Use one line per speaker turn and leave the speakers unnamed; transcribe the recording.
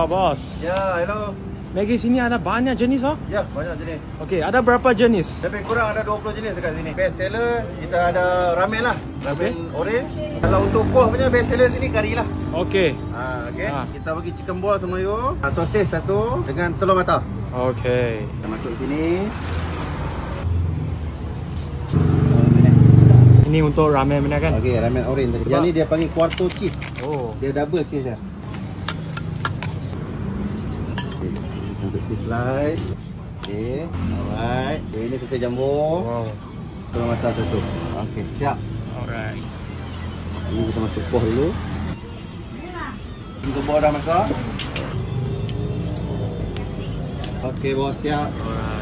bos.
Ya, hello.
Maggi sini ada banyak jenis oh?
Ya, banyak jenis.
Okey, ada berapa jenis?
Lebih kurang ada 20 jenis dekat sini. Best seller kita ada ramen lah. Ramen orange. Kalau untuk kuah punya best seller sini kari lah.
Okey.
Okey. Kita bagi chicken ball sama you. Sosis satu dengan telur mata.
Okey.
Kita masuk sini.
Ini untuk ramen benar kan?
Okey, ramen orange tadi. Yang ni dia panggil quarto cheese.
Oh.
Dia double cheese dia. Untuk slice. Okey, alright. Okay, ini satu jambu.
Wow.
Telur mata satu. Okey, siap.
Alright.
Ini kita masuk kuah dulu. Untuk bawah dah masak. Okey, bawah siap.
Alright.